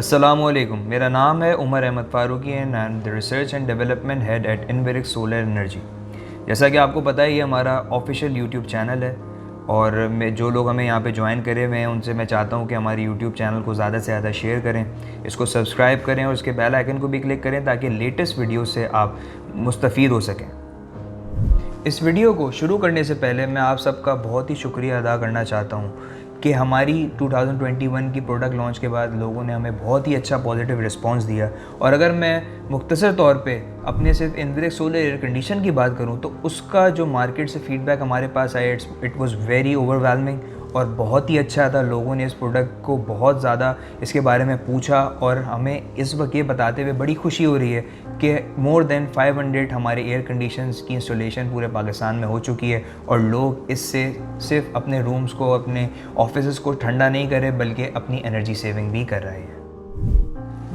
अस्सलामुअलैकुम, मेरा नाम है Umar Ahmad Farooqui and I am the research and development head at Inverex solar energy. जैसा कि आपको पता है, ये हमारा ऑफिशियल यूट्यूब चैनल है और मैं जो लोग हमें यहाँ पे ज्वाइन करे हुए हैं उनसे मैं चाहता हूँ कि हमारी यूट्यूब चैनल को ज़्यादा से ज़्यादा शेयर करें, इसको सब्सक्राइब करें और उसके बेल आइकन को भी क्लिक करें ताकि लेटेस्ट वीडियो से आप मुस्तफ़ीद हो सकें। इस वीडियो को शुरू करने से पहले मैं आप सबका बहुत ही शुक्रिया अदा करना चाहता हूँ कि हमारी 2021 की प्रोडक्ट लॉन्च के बाद लोगों ने हमें बहुत ही अच्छा पॉजिटिव रिस्पांस दिया। और अगर मैं मुख्तसर तौर पे अपने सिर्फ इनवेरिक्स सोलर एयर कंडीशन की बात करूँ तो उसका जो मार्केट से फीडबैक हमारे पास आया इट वाज वेरी ओवरवेलमिंग और बहुत ही अच्छा था। लोगों ने इस प्रोडक्ट को बहुत ज़्यादा इसके बारे में पूछा और हमें इस वक्त ये बताते हुए बड़ी खुशी हो रही है कि मोर देन 500 हमारे एयर कंडीशंस की इंस्टॉलेशन पूरे पाकिस्तान में हो चुकी है और लोग इससे सिर्फ अपने रूम्स को, अपने ऑफिस को ठंडा नहीं कर रहे बल्कि अपनी एनर्जी सेविंग भी कर रहे हैं।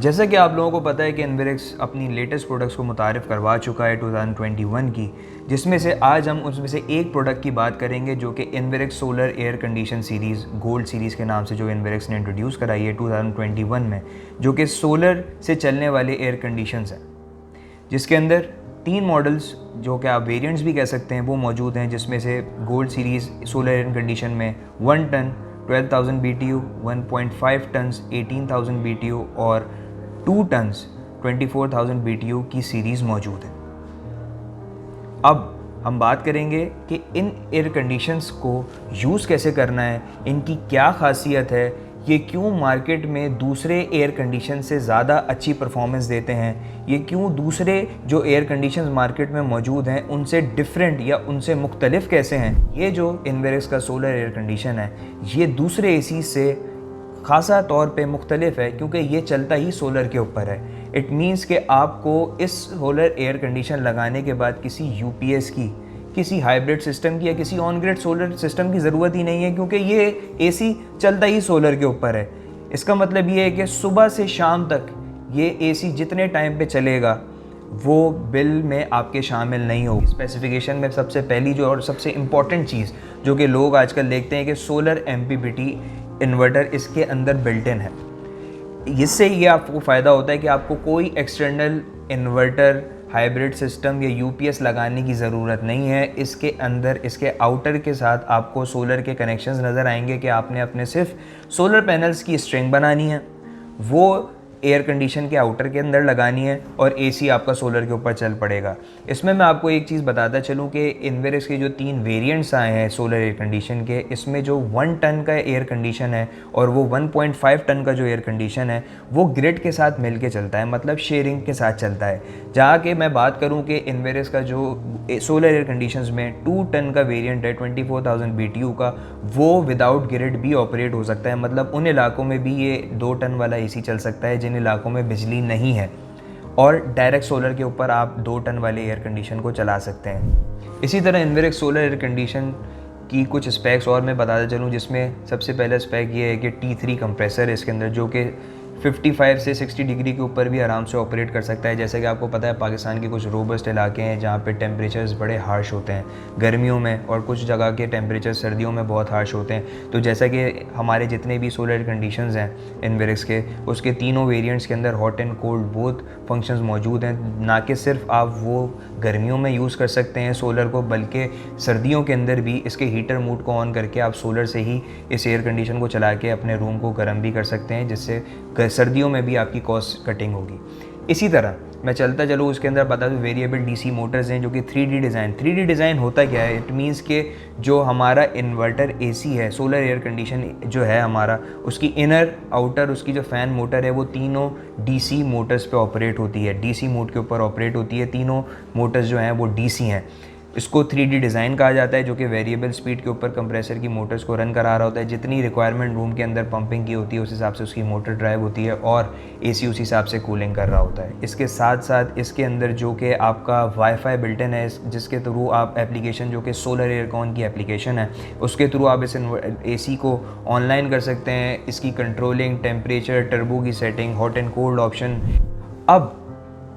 जैसा कि आप लोगों को पता है कि इनवेरिक्स अपनी लेटेस्ट प्रोडक्ट्स को मुतारिफ़ करवा चुका है 2021 की, जिसमें से आज हम उसमें से एक प्रोडक्ट की बात करेंगे जो कि Inverex solar air condition series gold series के नाम से जो इनवेरिक्स ने इंट्रोड्यूस कराई है 2021 में, जो कि सोलर से चलने वाले एयर कंडीशंस हैं, जिसके अंदर 3 मॉडल्स जो कि आप वेरिएंट्स भी कह सकते हैं वो मौजूद हैं। जिसमें से gold series solar air condition में 1 टन 12,000 BTU, 1.5 टन्स 18,000 BTU और 2 टन्स 24,000 BTU की सीरीज़ मौजूद है। अब हम बात करेंगे कि इन एयर कंडीशंस को यूज़ कैसे करना है, इनकी क्या खासियत है, ये क्यों मार्केट में दूसरे एयर कंडीशन से ज़्यादा अच्छी परफॉर्मेंस देते हैं, ये क्यों दूसरे जो एयर कंडीशंस मार्केट में मौजूद हैं उनसे डिफरेंट या उनसे मुख्तलिफ कैसे हैं। ये जो इनवेरिक्स का सोलर एयर कंडीशन है ये दूसरे एसी से खासा तौर पे मुख्तलिफ है क्योंकि ये चलता ही सोलर के ऊपर है। इट मीन्स कि आपको इस सोलर एयर कंडीशन लगाने के बाद किसी यूपीएस की, किसी हाइब्रिड सिस्टम की या किसी ऑन ग्रिड सोलर सिस्टम की ज़रूरत ही नहीं है क्योंकि ये एसी चलता ही सोलर के ऊपर है। इसका मतलब ये है कि सुबह से शाम तक ये एसी जितने टाइम पे चलेगा वो बिल में आपके शामिल नहीं होगी। स्पेसिफिकेशन में सबसे पहली जो और सबसे इम्पॉर्टेंट चीज़ जो कि लोग आजकल देखते हैं कि सोलर MPPT इन्वर्टर इसके अंदर बिल्ट इन है। इससे ये आपको फ़ायदा होता है कि आपको कोई एक्सटर्नल इन्वर्टर, हाइब्रिड सिस्टम या यूपीएस लगाने की ज़रूरत नहीं है। इसके अंदर, इसके आउटर के साथ आपको सोलर के कनेक्शंस नज़र आएंगे कि आपने अपने सिर्फ सोलर पैनल्स की स्ट्रिंग बनानी है, वो एयर कंडीशन के आउटर के अंदर लगानी है और एसी आपका सोलर के ऊपर चल पड़ेगा। इसमें मैं आपको एक चीज़ बताता चलूँ कि इनवेरिक्स के जो 3 वेरिएंट्स आए हैं सोलर एयर कंडीशन के, इसमें जो 1 टन का एयर कंडीशन है और वो 1.5 टन का जो एयर कंडीशन है वो ग्रिड के साथ मिल के चलता है, मतलब शेयरिंग के साथ चलता है। जहाँ कि मैं बात करूँ कि इनवेरिक्स का जो सोलर एयर कंडीशंस में 2 टन का वेरिएंट है 24,000 BTU का, वो विदाउट ग्रिड भी ऑपरेट हो सकता है। मतलब उन इलाकों में भी ये 2 टन वाला एसी चल सकता है जिन इलाकों में बिजली नहीं है और डायरेक्ट सोलर के ऊपर आप 2 टन वाले एयर कंडीशन को चला सकते हैं। इसी तरह इनवेरिक्स सोलर एयर कंडीशन की कुछ स्पेक्स और मैं बताता चलूँ, जिसमें सबसे पहला स्पेक ये है कि T3 कंप्रेसर है इसके अंदर, जो कि 55 से 60 डिग्री के ऊपर भी आराम से ऑपरेट कर सकता है। जैसे कि आपको पता है पाकिस्तान के कुछ रोबस्ट इलाके हैं जहाँ पे टेम्परेचर्स बड़े हार्श होते हैं गर्मियों में और कुछ जगह के टेम्परेचर सर्दियों में बहुत हार्श होते हैं। तो जैसा कि हमारे जितने भी सोलर कंडीशंस हैं इनवेरिक्स के, उसके तीनों वेरिएंट्स के अंदर hot and cold both functions मौजूद हैं। ना कि सिर्फ आप वो गर्मियों में यूज़ कर सकते हैं सोलर को, बल्कि सर्दियों के अंदर भी इसके हीटर मोड को ऑन करके आप सोलर से ही इस एयर कंडीशन को चला के अपने रूम को गर्म भी कर सकते हैं, जिससे सर्दियों में भी आपकी कॉस्ट कटिंग होगी। इसी तरह मैं चलता चलूँ उसके अंदर बता दूँ वेरिएबल DC मोटर्स हैं जो कि 3D डिज़ाइन होता क्या है। इट मीन्स कि जो हमारा इन्वर्टर AC है, सोलर एयर कंडीशन जो है हमारा, उसकी इनर आउटर, उसकी जो फ़ैन मोटर है वो तीनों DC मोटर्स पे ऑपरेट होती है, DC मोड के ऊपर ऑपरेट होती है। तीनों मोटर्स जो हैं वो DC हैं। इसको 3D डिज़ाइन कहा जाता है जो कि वेरिएबल स्पीड के ऊपर कंप्रेसर की मोटर्स को रन करा रहा होता है। जितनी रिक्वायरमेंट रूम के अंदर पंपिंग की होती है उस हिसाब से उसकी मोटर ड्राइव होती है और एसी उस हिसाब से कूलिंग कर रहा होता है। इसके साथ साथ इसके अंदर जो कि आपका वाईफाई बिल्ट इन है, जिसके थ्रू आप एप्लीकेशन जो कि सोलर एयरकॉन की एप्लीकेशन है उसके थ्रू आप इस एसी को ऑनलाइन कर सकते हैं। इसकी कंट्रोलिंग, टेम्परेचर, टर्बो की setting, hot and cold option. अब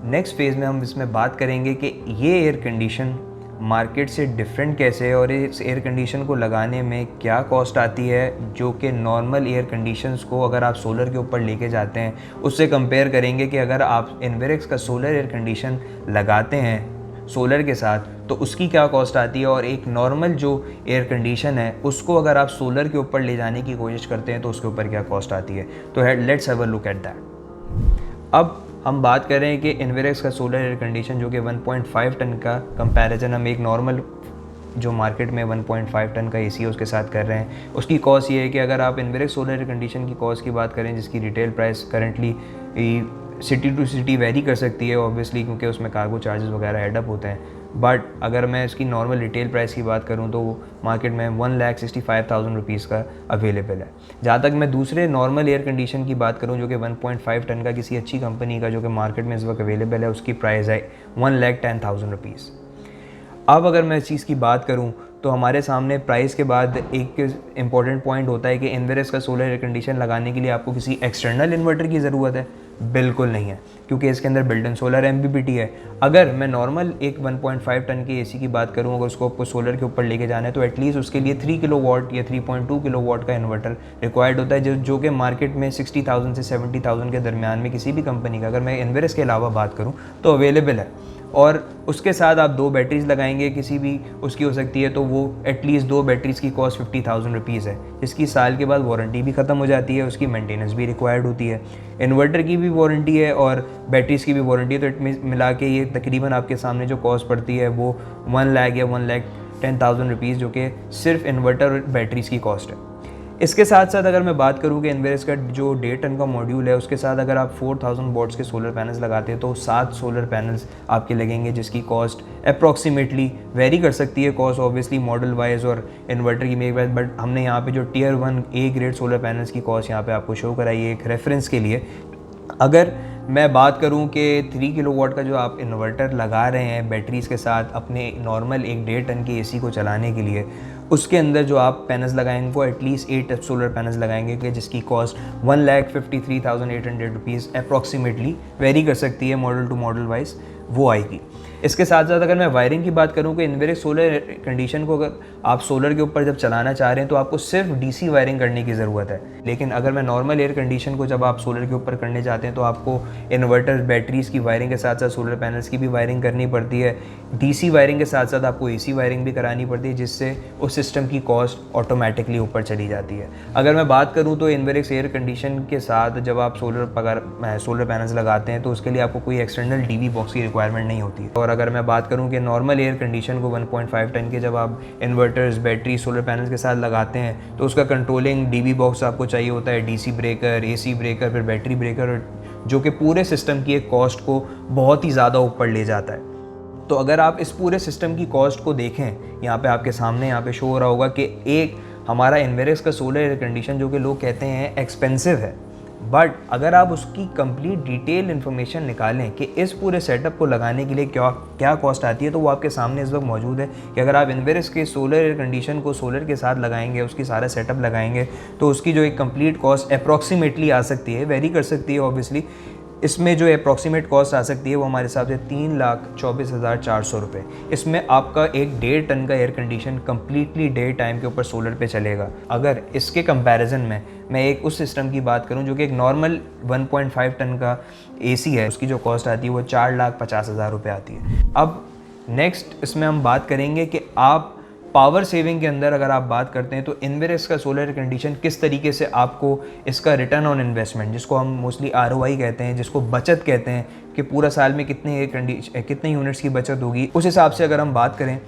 नेक्स्ट फेज़ में हम इसमें बात करेंगे कि ये एयर कंडीशन मार्केट से डिफरेंट कैसे है और इस एयर कंडीशन को लगाने में क्या कॉस्ट आती है, जो कि नॉर्मल एयर कंडीशंस को अगर आप सोलर के ऊपर लेके जाते हैं उससे कंपेयर करेंगे कि अगर आप इन्वेरिक्स का सोलर एयर कंडीशन लगाते हैं सोलर के साथ तो उसकी क्या कॉस्ट आती है, और एक नॉर्मल जो एयर कंडीशन है उसको अगर आप सोलर के ऊपर ले जाने की कोशिश करते हैं तो उसके ऊपर क्या कॉस्ट आती है। तो let's have a look at that. अब हम बात कर रहे हैं कि इन्वेरिक्स का सोलर एयर कंडीशन जो कि 1.5 टन का कंपैरिजन हम एक नॉर्मल जो मार्केट में 1.5 टन का एसी है उसके साथ कर रहे हैं, उसकी कॉस्ट ये है कि अगर आप इन्वेरिक्स सोलर एयर कंडीशन की कॉस्ट की बात करें जिसकी retail price currently city to city vary कर सकती है ऑब्वियसली, क्योंकि उसमें कार्गो चार्जेस वगैरह एडअप होते हैं, बट अगर मैं इसकी नॉर्मल रिटेल प्राइस की बात करूं तो मार्केट में 1,65,000 रुपीज़ का अवेलेबल है। जहाँ तक मैं दूसरे नॉर्मल एयर कंडीशन की बात करूं जो कि 1.5 टन का किसी अच्छी कंपनी का जो कि मार्केट में इस वक्त अवेलेबल है उसकी प्राइस है 1,10,000 रुपीज़। अब अगर मैं इस चीज़ की बात करूं तो हमारे सामने प्राइस के बाद एक इम्पॉर्टेंट पॉइंट होता है कि इन्वेरिक्स का सोलर एयर कंडीशन लगाने के लिए आपको किसी एक्सटर्नल इन्वर्टर की ज़रूरत है। बिल्कुल नहीं है, क्योंकि इसके अंदर बिल्ट इन सोलर एमपीपीटी है। अगर मैं नॉर्मल एक 1.5 टन के एसी की बात करूं, अगर उसको आपको सोलर के ऊपर लेके जाना है तो एटलीस्ट उसके लिए 3 किलोवाट या 3.2 किलोवाट का इन्वर्टर रिक्वायर्ड होता है, जो कि मार्केट में 60,000 से 70,000 के दरमियान में किसी भी कंपनी का, अगर मैं इन्वेरिक्स के अलावा बात करूँ तो अवेलेबल है। और उसके साथ आप 2 बैटरीज लगाएंगे किसी भी उसकी हो सकती है, तो वो एटलीस्ट 2 बैटरीज़ की कॉस्ट 50,000 रुपीज़ है, जिसकी साल के बाद वारंटी भी ख़त्म हो जाती है, उसकी मेंटेनेंस भी रिक्वायर्ड होती है, इन्वर्टर की भी वारंटी है और बैटरीज़ की भी वारंटी है। तो इट मिला के ये तकरीबन आपके सामने जो कॉस्ट पड़ती है वो 1 लाख या 1,10,000 रुपीज़, जो कि सिर्फ इन्वर्टर और बैटरीज़ की कॉस्ट है। इसके साथ साथ अगर मैं बात करूँ कि इन्वेरिक्स का जो 1.5 टन का मॉड्यूल है उसके साथ अगर आप 4000 वॉट्स के सोलर पैनल्स लगाते हैं तो 7 सोलर पैनल्स आपके लगेंगे, जिसकी कॉस्ट अप्रॉक्सीमेटली वेरी कर सकती है, कॉस्ट ऑब्वियसली मॉडल वाइज और इन्वर्टर की मेक वाइज, बट हमने यहाँ पे जो tier 1 A grade solar panels की कॉस्ट यहाँ पे आपको शो कराई है एक रेफरेंस के लिए। अगर मैं बात करूं कि 3 किलोवाट का जो आप इन्वर्टर लगा रहे हैं बैटरीज़ के साथ अपने नॉर्मल एक 1.5 टन के एसी को चलाने के लिए, उसके अंदर जो आप पैनल्स लगाएंगे वो एटलीस्ट 8 सोलर पैनल्स लगाएंगे कि जिसकी कॉस्ट 1,53,800 रुपीज़ अप्रॉक्सीमेटली वेरी कर सकती है मॉडल टू मॉडल वाइज, वो आएगी। इसके साथ साथ अगर मैं वायरिंग की बात करूं कि इन्वेरिक्स सोलर कंडीशन को अगर आप सोलर के ऊपर जब चलाना चाह रहे हैं तो आपको सिर्फ डीसी वायरिंग करने की ज़रूरत है, लेकिन अगर मैं नॉर्मल एयर कंडीशन को जब आप सोलर के ऊपर करने चाहते हैं तो आपको इन्वर्टर बैटरीज़ की वायरिंग के साथ साथ सोलर पैनल्स की भी वायरिंग करनी पड़ती है, डीसी वायरिंग के साथ साथ आपको एसी वायरिंग भी करानी पड़ती है, जिससे उस सिस्टम की कॉस्ट ऑटोमेटिकली ऊपर चली जाती है। अगर मैं बात करूँ तो इन्वेरिक्स एयर कंडीशन के साथ जब आप सोलर पैनल्स लगाते हैं तो उसके लिए आपको कोई एक्सटर्नल डीवी बॉक्स की रिक्वायरमेंट नहीं होती है। और अगर मैं बात करूं कि नॉर्मल एयर कंडीशन को 1.5 टन के जब आप इन्वर्टर्स बैटरी सोलर पैनल्स के साथ लगाते हैं तो उसका कंट्रोलिंग डीवी बॉक्स आपको चाहिए होता है, डीसी ब्रेकर, एसी ब्रेकर, फिर बैटरी ब्रेकर, जो कि पूरे सिस्टम की एक कॉस्ट को बहुत ही ज़्यादा ऊपर ले जाता है। तो अगर आप इस पूरे सिस्टम की कॉस्ट को देखें, यहाँ पे आपके सामने यहाँ पे शो हो रहा होगा कि एक हमारा इन्वेरिक्स का सोलर एयर कंडीशन जो कि लोग कहते हैं एक्सपेंसिव है, बट अगर आप उसकी कंप्लीट डिटेल इन्फॉर्मेशन निकालें कि इस पूरे सेटअप को लगाने के लिए क्या कॉस्ट आती है, तो वो आपके सामने इस वक्त मौजूद है कि अगर आप इन्वेरिक्स के सोलर एयर कंडीशन को सोलर के साथ लगाएंगे, उसकी सारा सेटअप लगाएंगे, तो उसकी जो एक कंप्लीट कॉस्ट अप्रॉक्सीमेटली आ सकती है, वेरी कर सकती है ऑब्वियसली, इसमें जो अप्रॉक्सीमेट कॉस्ट आ सकती है वो हमारे हिसाब से 3,24,400 रुपये। इसमें आपका एक 1.5 टन का air condition completely day time के ऊपर सोलर पे चलेगा। अगर इसके कंपैरिजन में मैं एक उस सिस्टम की बात करूं जो कि एक नॉर्मल 1.5 टन का एसी है, उसकी जो कॉस्ट आती है वो 4,50,000 रुपये आती है। अब नेक्स्ट इसमें हम बात करेंगे कि आप पावर सेविंग के अंदर अगर आप बात करते हैं तो इन्वेरिक्स का सोलर एयर कंडीशन किस तरीके से आपको इसका रिटर्न ऑन इन्वेस्टमेंट, जिसको हम मोस्टली ROI कहते हैं, जिसको बचत कहते हैं, कि पूरा साल में कितने यूनिट्स की बचत होगी, उस हिसाब से अगर हम बात करें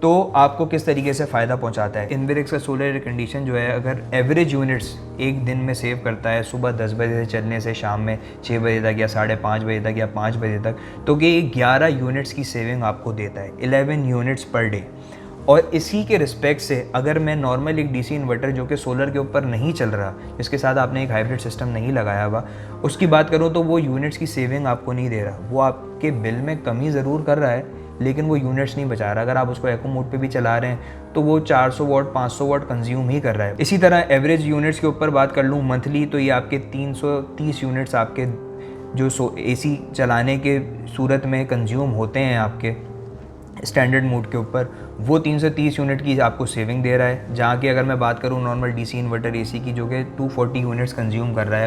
तो आपको किस तरीके से फ़ायदा पहुंचाता है। इन्वेरिक्स का सोलर एयर कंडीशन जो है अगर एवरेज यूनिट्स एक दिन में सेव करता है सुबह 10 बजे से चलने से शाम में 6 बजे तक या 5:30 बजे तक या 5 बजे तक, तो कि 11 यूनिट्स की सेविंग आपको देता है, 11 यूनिट्स पर डे। और इसी के रिस्पेक्ट से अगर मैं नॉर्मल एक डीसी इन्वर्टर जो कि सोलर के ऊपर नहीं चल रहा, जिसके साथ आपने एक हाइब्रिड सिस्टम नहीं लगाया हुआ, उसकी बात करूँ तो वो यूनिट्स की सेविंग आपको नहीं दे रहा, वो आपके बिल में कमी ज़रूर कर रहा है लेकिन वो यूनिट्स नहीं बचा रहा। अगर आप उसको एको मोड पे भी चला रहे हैं तो वो 400 वाट 500 वाट कंज्यूम ही कर रहा है। इसी तरह एवरेज यूनिट्स के ऊपर बात कर लूँ मंथली, तो ये आपके 330 यूनिट्स आपके जो एसी चलाने के सूरत में कंज्यूम होते हैं आपके स्टैंडर्ड मोड के ऊपर, वो 330 यूनिट की आपको सेविंग दे रहा है, जहाँ की अगर मैं बात करूँ नॉर्मल डीसी इन्वर्टर एसी की, जो कि 240 यूनिट्स कंज्यूम कर रहा है।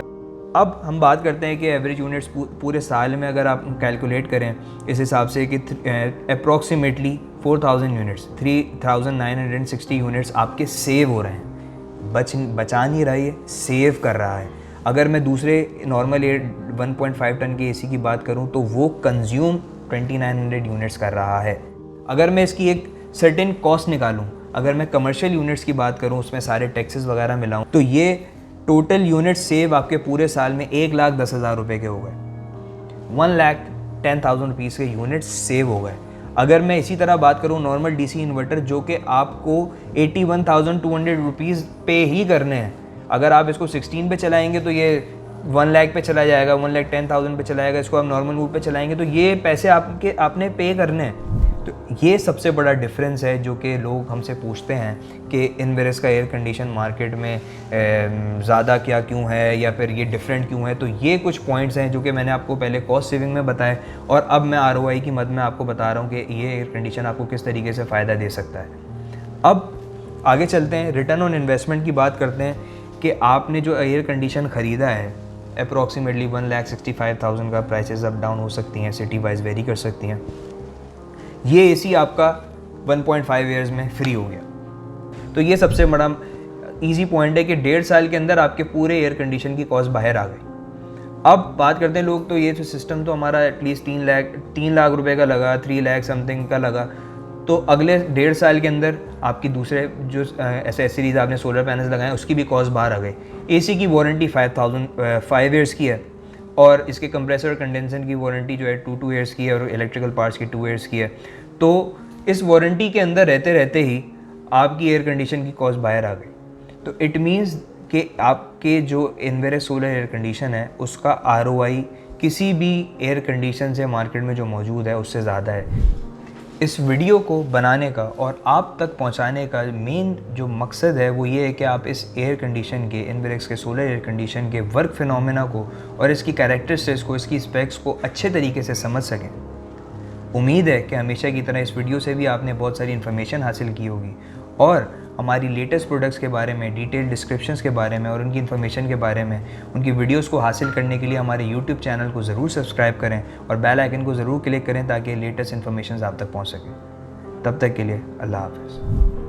अब हम बात करते हैं कि एवरेज यूनिट्स पूरे साल में अगर आप कैलकुलेट करें इस हिसाब से कि अप्रॉक्सीमेटली 4000 यूनिट्स, 3960 यूनिट्स आपके सेव हो रहे हैं। बचा नहीं रहा, ये सेव कर रहा है। अगर मैं दूसरे नॉर्मल 1.5 टन के एसी की बात करूं तो वो कंज्यूम 2900 यूनिट्स कर रहा है। अगर मैं इसकी एक सर्टेन कॉस्ट निकालूं, अगर मैं कमर्शियल यूनिट्स की बात करूं, उसमें सारे टैक्सेस वगैरह मिलाऊं, तो ये टोटल यूनिट सेव आपके पूरे साल में 1,10,000 रुपये के हो गए। 1,10,000 रुपीज़ के यूनिट सेव हो गए। अगर मैं इसी तरह बात करूं नॉर्मल डीसी इन्वर्टर, जो कि आपको 81,200 रुपीज़ पे ही करने हैं, अगर आप इसको 16 पे चलाएंगे तो ये 1 लाख पे चला जाएगा, 1,10,000 पे चलाएगा। इसको आप नॉर्मल मोड पे चलाएंगे तो ये पैसे आपने पे करने हैं। तो ये सबसे बड़ा डिफरेंस है जो कि लोग हमसे पूछते हैं कि इनवेरेक्स का एयर कंडीशन मार्केट में ज़्यादा क्या क्यों है, या फिर ये डिफरेंट क्यों है। तो ये कुछ पॉइंट्स हैं जो कि मैंने आपको पहले कॉस्ट सेविंग में बताए, और अब मैं ROI की मद में आपको बता रहा हूँ कि ये एयर कंडीशन आपको किस तरीके से फ़ायदा दे सकता है। अब आगे चलते हैं, रिटर्न ऑन इन्वेस्टमेंट की बात करते हैं कि आपने जो एयर कंडीशन ख़रीदा है, अप्रॉक्सीमेटली 1,65,000 का, प्राइसेस अप डाउन हो सकती हैं, सिटी वाइज वेरी कर सकती हैं। ये एसी आपका 1.5 ईयर्स में फ्री हो गया। तो ये सबसे बड़ा इजी पॉइंट है कि 1.5 साल के अंदर आपके पूरे एयर कंडीशन की कॉस्ट बाहर आ गई। अब बात करते हैं लोग, तो ये जो सिस्टम तो हमारा एटलीस्ट 3 लाख रुपए का लगा, 3 लाख समथिंग का लगा। तो अगले 1.5 साल के अंदर आपकी दूसरे जो एसेसरीज आपने सोलर पैनल्स लगाए उसकी भी कॉस्ट बाहर आ गई। एसी की वारंटी 5 ईयर्स की है, और इसके कंप्रेसर कंडेंसर की वारंटी जो है 2 ईयर्स की है, और इलेक्ट्रिकल पार्ट्स की 2 ईयर्स की है। तो इस वारंटी के अंदर रहते रहते ही आपकी एयर कंडीशन की कॉस्ट बाहर आ गई। तो इट मीन्स कि आपके जो इनवेरेक्स सोलर एयर कंडीशन है उसका ROI किसी भी एयर कंडीशन से मार्केट में जो मौजूद है उससे ज़्यादा है। इस वीडियो को बनाने का और आप तक पहुंचाने का मेन जो मकसद है वो ये है कि आप इस एयर कंडीशन के, इनवेरेक्स के सोलर एयर कंडीशन के वर्क फिनोमेना को और इसकी कैरेक्टरिस्टिक्स को, इसकी स्पेक्स को अच्छे तरीके से समझ सकें। उम्मीद है कि हमेशा की तरह इस वीडियो से भी आपने बहुत सारी इन्फॉर्मेशन हासिल की होगी, और हमारी लेटेस्ट प्रोडक्ट्स के बारे में, डिटेल डिस्क्रिप्शंस के बारे में और उनकी इन्फॉर्मेशन के बारे में, उनकी वीडियोस को हासिल करने के लिए हमारे यूट्यूब चैनल को ज़रूर सब्सक्राइब करें और बेल आइकन को ज़रूर क्लिक करें ताकि लेटेस्ट इन्फॉर्मेशन आप तक पहुँच सकें। तब तक के लिए अल्लाह हाफ़िज़।